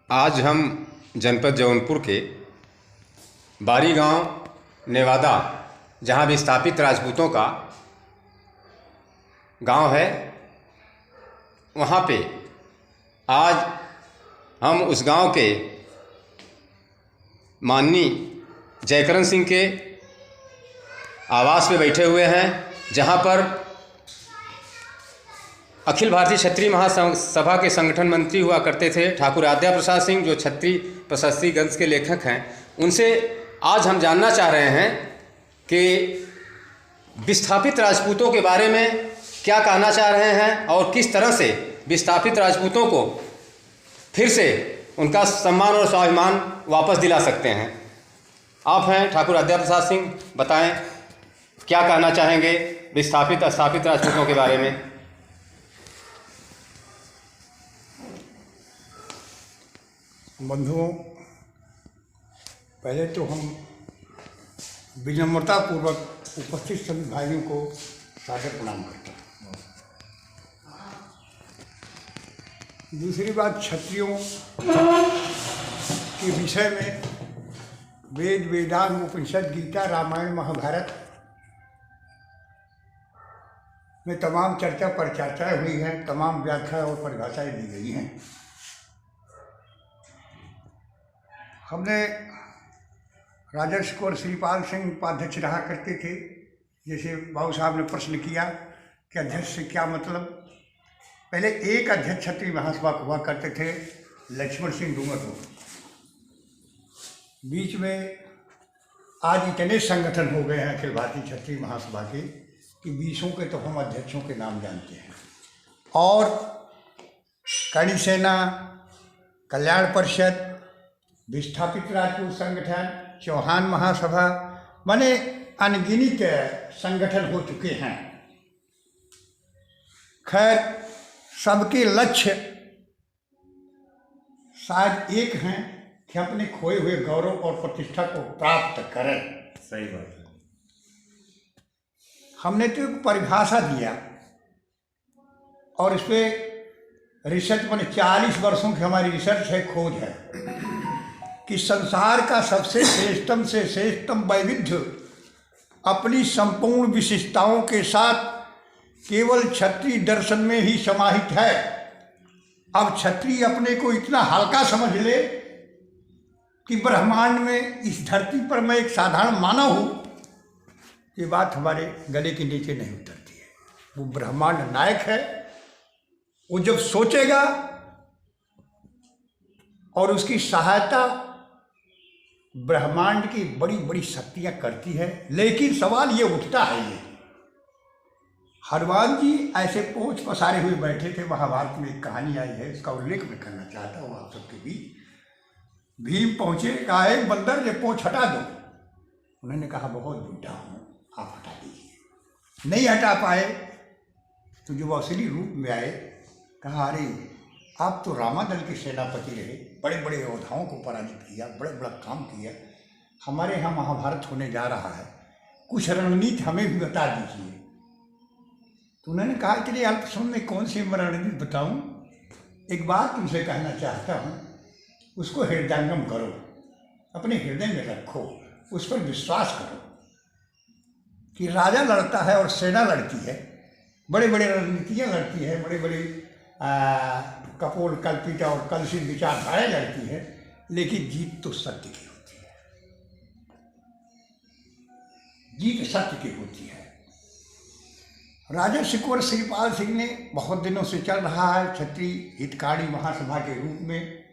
आज हम जनपद जौनपुर के बारी गांव नेवादा, जहां विस्थापित राजपूतों का गांव है, वहां पे आज हम उस गांव के माननीय जयकरण सिंह के आवास पे बैठे हुए हैं, जहां पर अखिल भारतीय क्षत्रिय महासभा के संगठन मंत्री हुआ करते थे ठाकुर आद्या प्रसाद सिंह, जो क्षत्रिय प्रशस्ति ग्रंथ के लेखक हैं। उनसे आज हम जानना चाह रहे हैं कि विस्थापित राजपूतों के बारे में क्या कहना चाह रहे हैं और किस तरह से विस्थापित राजपूतों को फिर से उनका सम्मान और स्वाभिमान वापस दिला सकते हैं। आप हैं ठाकुर आद्या प्रसाद सिंह, बताएं क्या कहना चाहेंगे विस्थापित स्थापित राजपूतों के बारे में। बंधुओं, पहले तो हम विनम्रतापूर्वक उपस्थित सभी भाइयों को सादर प्रणाम करते हैं। दूसरी बात, क्षत्रियों के विषय में वेद, वेदांत, उपनिषद, गीता, रामायण, महाभारत में तमाम चर्चा पर चर्चाएँ हुई हैं, तमाम व्याख्या और परिभाषाएँ दी गई हैं। हमने राजर्षि और श्रीपाल सिंह उपाध्यक्ष रहा करते थे। जैसे बाबू साहब ने प्रश्न किया कि अध्यक्ष से क्या मतलब, पहले एक अध्यक्ष क्षत्रिय महासभा हुआ करते थे, लक्ष्मण सिंह डूंगरपुर। बीच में आज इतने संगठन हो गए हैं अखिल भारतीय क्षत्रिय महासभा के कि 20 के तो हम अध्यक्षों के नाम जानते हैं। और कड़ी सेना, कल्याण परिषद, विस्थापित राजपूत संगठन, चौहान महासभा, माने अनगिनत संगठन हो चुके हैं। खैर, सबके लक्ष्य शायद एक हैं कि अपने खोए हुए गौरव और प्रतिष्ठा को प्राप्त करें। सही बात है। हमने तो एक परिभाषा दिया और इस पर रिसर्च, मैंने 40 वर्षों की हमारी रिसर्च है, खोज है कि संसार का सबसे श्रेष्ठतम से श्रेष्ठतम वैविध्य अपनी संपूर्ण विशिष्टताओं के साथ केवल क्षत्रिय दर्शन में ही समाहित है। अब क्षत्रिय अपने को इतना हल्का समझ ले कि ब्रह्मांड में, इस धरती पर मैं एक साधारण मानव हूँ, ये बात हमारे गले के नीचे नहीं उतरती है। वो ब्रह्मांड नायक है। वो जब सोचेगा और उसकी सहायता ब्रह्मांड की बड़ी बड़ी शक्तियां करती है। लेकिन सवाल ये उठता है, ये हनुमान जी ऐसे पोंछ पसारे हुए बैठे थे। महाभारत में एक कहानी आई है, इसका उल्लेख मैं करना चाहता हूँ आप सबके बीच। भीम पहुंचे, कहा एक बंदर, ये पोंछ हटा दो। उन्होंने कहा बहुत बूढ़ा हूँ, आप हटा दीजिए। नहीं हटा पाए तो जो असली रूप में आए, कहा अरे आप तो रामादल के सेनापति रहे, बड़े बड़े योद्धाओं को पराजित किया, बड़ा बड़ा काम किया। हमारे यहाँ महाभारत होने जा रहा है, कुछ रणनीति हमें भी बता दीजिए। तो उन्होंने कहा इतने अल्प समय में कौन सी रणनीति बताऊँ, एक बात तुमसे कहना चाहता हूँ, उसको हृदयंगम करो, अपने हृदय में रखो, उस पर विश्वास करो कि राजा लड़ता है और सेना लड़ती है, बड़े बड़े रणनीतियाँ लड़ती है, बड़े बड़े कपोल कल्पित और कलुषित विचारधाराएं लड़ती है, लेकिन जीत तो सत्य की होती है। जीत सत्य की होती है। राजर्षि कुंवर श्रीपाल सिंह ने बहुत दिनों से चल रहा है, क्षत्रिय हितकारी महासभा के रूप में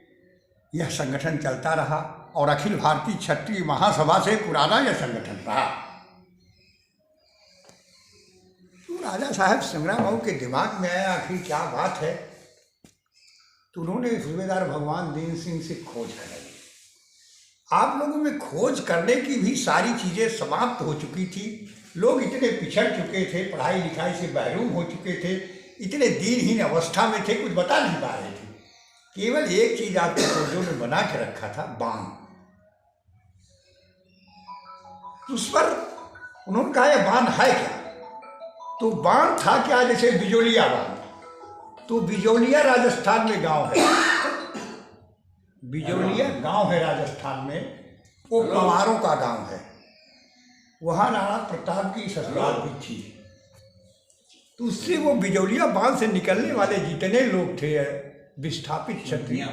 यह संगठन चलता रहा और अखिल भारतीय क्षत्रिय महासभा से पुराना यह संगठन रहा। तो राजा साहब संग्राम बाबू के दिमाग में आया आखिर क्या बात है, तो उन्होंने सूबेदार भगवान दीन सिंह से खोज कराई। आप लोगों में खोज करने की भी सारी चीज़ें समाप्त हो चुकी थी। लोग इतने पिछड़ चुके थे, पढ़ाई लिखाई से महरूम हो चुके थे, इतने दीनहीन अवस्था में थे, कुछ बता नहीं पा रहे थे। केवल एक चीज़ आपके खोजों ने बना के रखा था, बाण। उस पर उन्होंने कहा यह बाण है क्या, तो बाण था क्या, जैसे बिजोलिया बाण। तो बिजोलिया राजस्थान में गांव है, बिजौलिया गांव है राजस्थान में, वो पवारों का गांव है। वहाँ राणा प्रताप की ससुराल भी थी। तो उससे वो बिजौलिया बांध से निकलने वाले जितने लोग थे विस्थापित क्षत्रिय,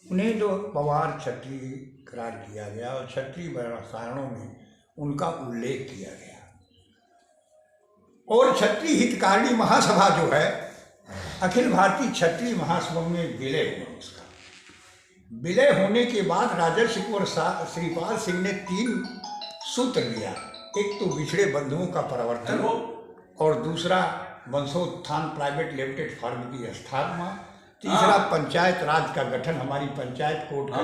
उन्हें जो पवार क्षत्रिय करार किया गया और क्षत्रिय रसायनों में उनका उल्लेख किया गया। और क्षत्रिय हितकारिणी महासभा जो है, अखिल भारतीय क्षत्रिय महासभा में विलय हुआ। उसका विलय होने के बाद राजर्षि कुंवर श्रीपाल सिंह ने 3 सूत्र लिया। एक तो बिछड़े बंधुओं का परिवर्तन, और दूसरा वंशोत्थान प्राइवेट लिमिटेड फर्म की स्थापना, तीसरा पंचायत राज का गठन, हमारी पंचायत कोर्ट का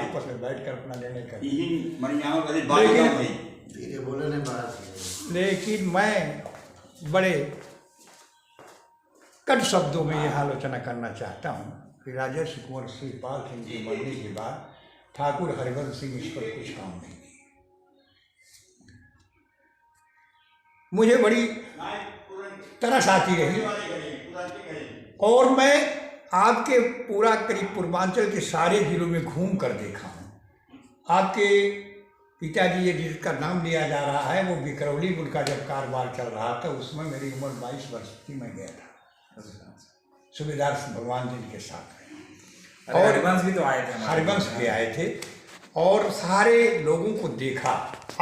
आपस में बैठकर अपना निर्णय कर। लेकिन मैं बड़े कट शब्दों में यह आलोचना करना चाहता हूँ कि राजर्षि कुंवर श्रीपाल सिंह के मरने के बाद ठाकुर हरिवंश सिंह इस पर कुछ काम नहीं किए। मुझे बड़ी तरस आती रही, और मैं आपके पूरा करीब पूर्वांचल के सारे जिलों में घूम कर देखा हूँ। आपके पिताजी, ये जिसका नाम लिया जा रहा है, वो बिकरौली उनका जब कारोबार चल रहा था, उसमें मेरी उम्र 22 वर्ष की, मैं गया था सुबेदार भगवान जी के साथ। और हरिवंश भी तो आए थे, हरिवंश भी आए थे, और सारे लोगों को देखा,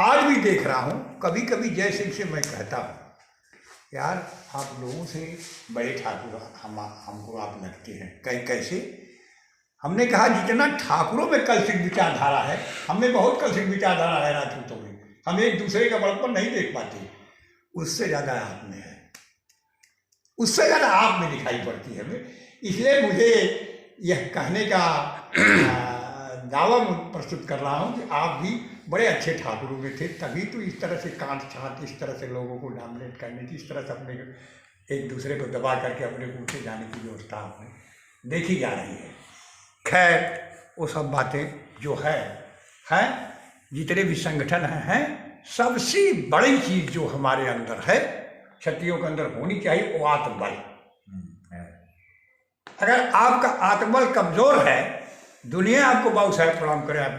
आज भी देख रहा हूँ। कभी कभी जैसे से मैं कहता हूँ, यार आप लोगों से बड़े ठाकुर हमको आप लगते हैं। कैसे? हमने कहा जितना ठाकुरों में कलसित विचारधारा है, हमें बहुत कलसित विचारधारा है राजपूतों में, हम एक दूसरे का बड़प्पन नहीं देख पाते, उससे ज़्यादा आप में है, उससे ज़्यादा आप में दिखाई पड़ती है हमें। इसलिए मुझे यह कहने का दावा प्रस्तुत कर रहा हूँ कि आप भी बड़े अच्छे ठाकुरों में थे, तभी तो इस तरह से कांट छांट, इस तरह से लोगों को डोमिनेट करने की, इस तरह से अपने एक दूसरे को दबा करके अपने को उठे जाने की व्यवस्था आपने देखी जा रही है। खैर, वो सब बातें जो हैं जितने भी संगठन हैं, सबसे बड़ी चीज़ जो हमारे अंदर है, क्षत्रियों के अंदर होनी चाहिए, वो आत्मबल। अगर आपका आत्मबल कमजोर है, दुनिया आपको बहुत सारे प्रणाम करे, आप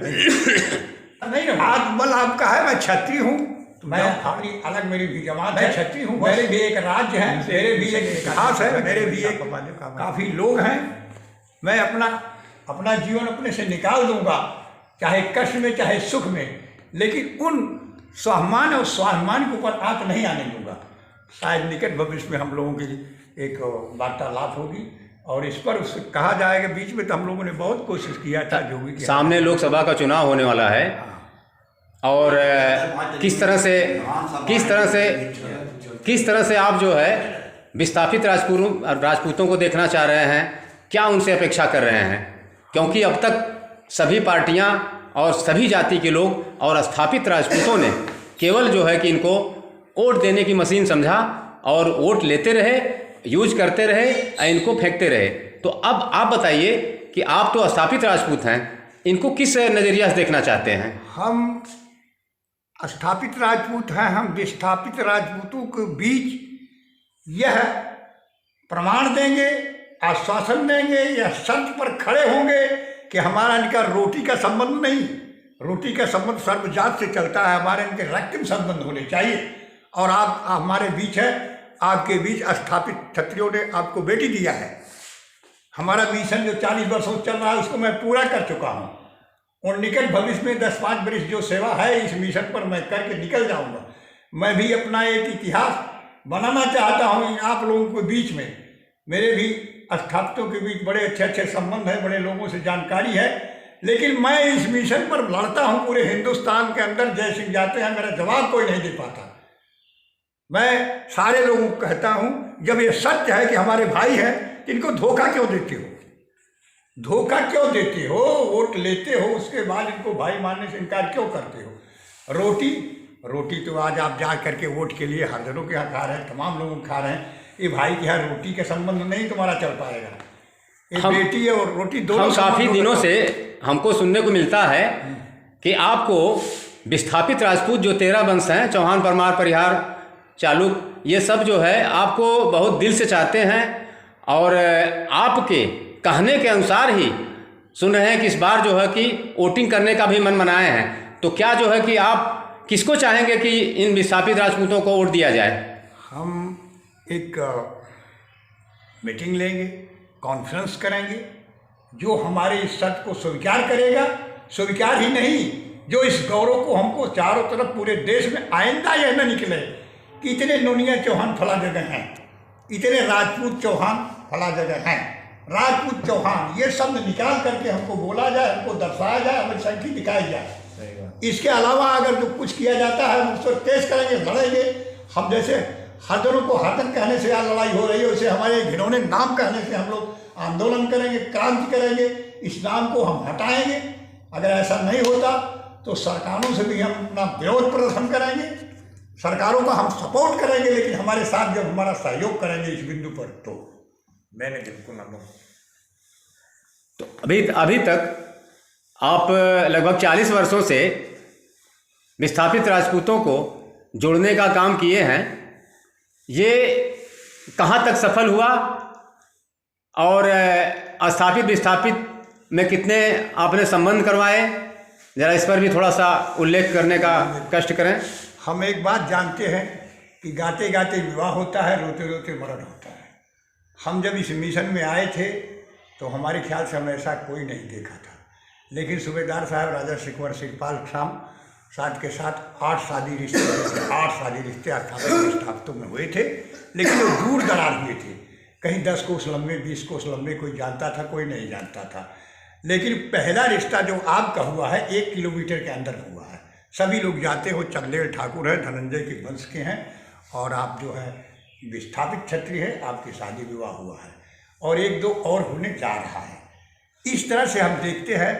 नहीं आत्मबल आपका है। मैं क्षत्रिय हूँ, मैं अपनी अलग, मेरी भी जमात है, क्षत्रिय हूँ, मेरे भी एक राज्य है, मेरे भी एक इतिहास है, मेरे भी एक काफ़ी लोग हैं। मैं अपना जीवन अपने से निकाल दूंगा, चाहे कष्ट में चाहे सुख में, लेकिन उन स्वाभिमान और स्वाभिमान के ऊपर आंच नहीं आने दूंगा। शायद निकट भविष्य में हम लोगों की एक वार्तालाप होगी और इस पर उससे कहा जाएगा। बीच में तो हम लोगों ने बहुत कोशिश किया था, जो भी सामने लोकसभा का चुनाव होने वाला है, और किस तरह से आप जो है विस्थापित राजपूतों को देखना चाह रहे हैं, क्या उनसे अपेक्षा कर रहे हैं? क्योंकि अब तक सभी पार्टियां और सभी जाति के लोग और स्थापित राजपूतों ने केवल जो है कि इनको वोट देने की मशीन समझा और वोट लेते रहे, यूज करते रहे, इनको फेंकते रहे। तो अब आप बताइए कि आप तो स्थापित राजपूत हैं, इनको किस नज़रिया से देखना चाहते हैं? हम स्थापित राजपूत हैं, हम विस्थापित राजपूतों के बीच यह प्रमाण देंगे, आश्वासन देंगे, या शर्त पर खड़े होंगे कि हमारा इनका रोटी का संबंध नहीं, रोटी का संबंध सर्वजात से चलता है, हमारे इनके रक्त में संबंध होने चाहिए। और आप हमारे बीच है, आपके बीच स्थापित क्षत्रियों ने आपको बेटी दिया है। हमारा मिशन जो 40 वर्षों चल रहा है, उसको मैं पूरा कर चुका हूँ, और निकट भविष्य में 10-5 वर्ष जो सेवा है इस मिशन पर मैं करके निकल जाऊँगा। मैं भी अपना एक इतिहास बनाना चाहता हूँ आप लोगों के बीच में। मेरे भी स्थापितों के बीच बड़े अच्छे संबंध हैं, बड़े लोगों से जानकारी है, लेकिन मैं इस मिशन पर लड़ता हूँ पूरे हिंदुस्तान के अंदर। जय सिंह जाते हैं, मेरा जवाब कोई नहीं दे पाता। मैं सारे लोगों को कहता हूँ, जब ये सत्य है कि हमारे भाई हैं, इनको धोखा क्यों देते हो? धोखा क्यों देते हो? वोट लेते हो, उसके बाद इनको भाई मानने से इनकार क्यों करते हो? रोटी तो आज आप जा करके वोट के लिए हर जनों के यहाँ खा रहे हैं, तमाम लोगों खा रहे हैं। ये भाई के यहाँ रोटी का संबंध नहीं तुम्हारा चल पाएगा। ये बेटी और रोटी दोनों। हम काफ़ी दिनों से हमको सुनने को मिलता है कि आपको विस्थापित राजपूत जो 13 वंश हैं, चौहान, परमार, परिहार, चालुक, ये सब जो है आपको बहुत दिल से चाहते हैं, और आपके कहने के अनुसार ही सुन रहे हैं कि इस बार जो है कि वोटिंग करने का भी मन बनाए हैं, तो क्या जो है कि आप किसको चाहेंगे कि इन विस्थापित राजपूतों को वोट दिया जाए? हम एक मीटिंग लेंगे, कॉन्फ्रेंस करेंगे, जो हमारे इस शर्त को स्वीकार करेगा, स्वीकार ही नहीं, जो इस गौरव को हमको चारों तरफ पूरे देश में आइंदा यह न निकले कि इतने नोनिया चौहान फला जगह हैं, इतने राजपूत चौहान फला जगह हैं, राजपूत चौहान ये शब्द निकाल करके हमको बोला जाए, हमको दर्शाया जाए, हमें संख्या दिखाई जाए। इसके अलावा अगर जो कुछ किया जाता है हम उस पर केस करेंगे, लड़ेंगे। हम जैसे हरदरों को हरदन कहने से यहाँ लड़ाई हो रही है, वैसे हमारे घिनौने नाम कहने से हम लोग आंदोलन करेंगे, क्रांति करेंगे, इस नाम को हम हटाएंगे। अगर ऐसा नहीं होता तो सरकारों से भी हम अपना विरोध प्रदर्शन करेंगे, सरकारों का हम सपोर्ट करेंगे, लेकिन हमारे साथ जब हमारा सहयोग करेंगे इस बिंदु पर तो मैंने बिल्कुल ना। तो अभी तक आप लगभग 40 वर्षों से विस्थापित राजपूतों को जोड़ने का काम किए हैं, ये कहाँ तक सफल हुआ और स्थापित विस्थापित में कितने आपने संबंध करवाए, जरा इस पर भी थोड़ा सा उल्लेख करने का कष्ट करें। हम एक बात जानते हैं कि गाते गाते विवाह होता है, रोते रोते मरण होता है। हम जब इस मिशन में आए थे तो हमारे ख्याल से हमने ऐसा कोई नहीं देखा था, लेकिन सूबेदार साहब राजा सिकवर सिकपाल शाम साथ के साथ 8 शादी रिश्ते स्थापित विस्थापितों में हुए थे, लेकिन वो दूर दरार हुए थे, कहीं 10 कोस लंबे, 20 कोस लंबे, कोई जानता था, कोई नहीं जानता था। लेकिन पहला रिश्ता जो आपका हुआ है 1 किलोमीटर के अंदर हुआ है। सभी लोग जाते हो, चंदेल ठाकुर है, धनंजय के वंश के हैं, और आप जो है विस्थापित क्षत्रिय है, आपकी शादी विवाह हुआ है, और 1-2 और होने जा रहा है। इस तरह से हम देखते हैं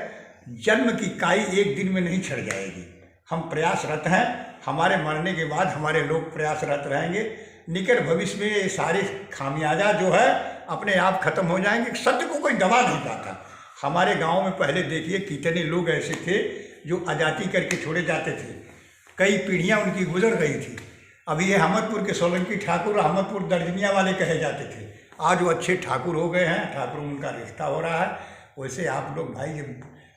जन्म की काई एक दिन में नहीं छड़ जाएगी। हम प्रयासरत हैं, हमारे मरने के बाद हमारे लोग प्रयासरत रहेंगे। निकट भविष्य में ये सारे खामियाजा जो है अपने आप खत्म हो जाएंगे। सत्य को कोई दबा नहीं पाता। हमारे गांव में पहले देखिए कितने लोग ऐसे थे जो आजादी करके छोड़े जाते थे, कई पीढ़ियां उनकी गुजर गई थी। अभी ये अहमदपुर के सोलंकी ठाकुर अहमदपुर दर्जनिया वाले कहे जाते थे, आज वो अच्छे ठाकुर हो गए हैं, ठाकुर उनका रिश्ता हो रहा है। वैसे आप लोग भाई ये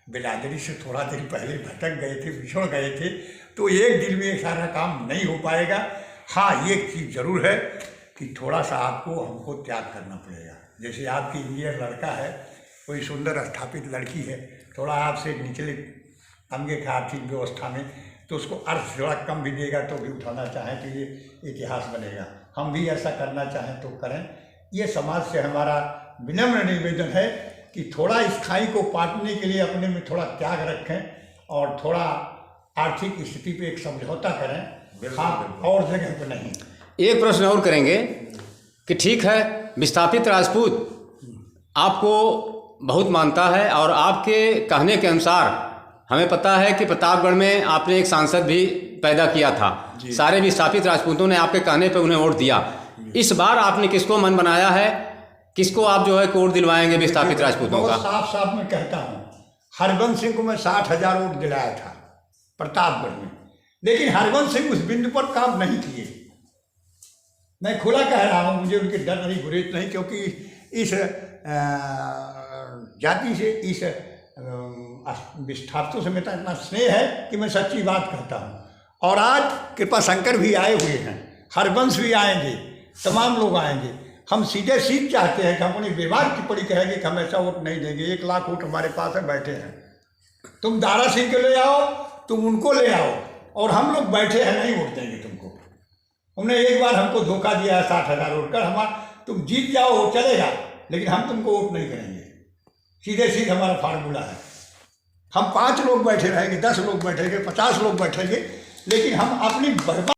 बिरादरी से थोड़ा दिन पहले भटक गए थे, बिछड़ गए थे, तो एक दिन में ये सारा काम नहीं हो पाएगा। हाँ, एक चीज़ ज़रूर है कि थोड़ा सा आपको हमको त्याग करना पड़ेगा। जैसे आपकी इंजीनियर लड़का है, कोई सुंदर स्थापित लड़की है, थोड़ा आपसे निचले तमगे की आर्थिक व्यवस्था में, तो उसको अर्थ थोड़ा कम भी देगा तो भी उठाना चाहें तो ये इतिहास बनेगा। हम भी ऐसा करना चाहें तो करें। ये समाज से हमारा विनम्र निवेदन है कि थोड़ा इस खाई को पाटने के लिए अपने में थोड़ा त्याग रखें और थोड़ा आर्थिक स्थिति पे एक समझौता करें। हाँ, और जगह पे नहीं। एक प्रश्न और करेंगे कि ठीक है, विस्थापित राजपूत आपको बहुत मानता है और आपके कहने के अनुसार हमें पता है कि प्रतापगढ़ में आपने एक सांसद भी पैदा किया था। सारे विस्थापित राजपूतों ने आपके कहने पे उन्हें वोट दिया। इस बार आपने किसको मन बनाया है, किसको आप जो है वोट दिलवाएंगे विस्थापित राजपूतों का? साफ साफ मैं कहता हूँ, हरबंस सिंह को मैं 60,000 वोट दिलाया था प्रतापगढ़ में, लेकिन हरबंस सिंह उस बिंदु पर काम नहीं किए। मैं खुला कह रहा हूँ, मुझे उनके डर नहीं, गुरेज नहीं, क्योंकि इस जाति से, इस विस्थापितों से मेरा इतना स्नेह है कि मैं सच्ची बात कहता हूँ। और आज कृपा शंकर भी आए हुए हैं, हरबंस भी आएंगे, तमाम लोग आएंगे। हम सीधे सीध चाहते हैं कि हम अपनी व्यवहार टिप्पणी कहेंगे कि हम ऐसा वोट नहीं देंगे। 1 लाख वोट हमारे पास है, बैठे हैं, तुम दारा सिंह को ले आओ, तुम उनको ले आओ, और हम लोग बैठे हैं, नहीं वोट देंगे तुमको। हमने एक बार हमको धोखा दिया है 60,000 वोट कर, तुम जीत जाओ वो चलेगा, लेकिन हम तुमको वोट नहीं करेंगे। सीधे सीधे हमारा फार्मूला है। हम 5 लोग बैठे रहेंगे, 10 लोग बैठेंगे, 50 लोग बैठेंगे, लेकिन हम अपनी बर्बाद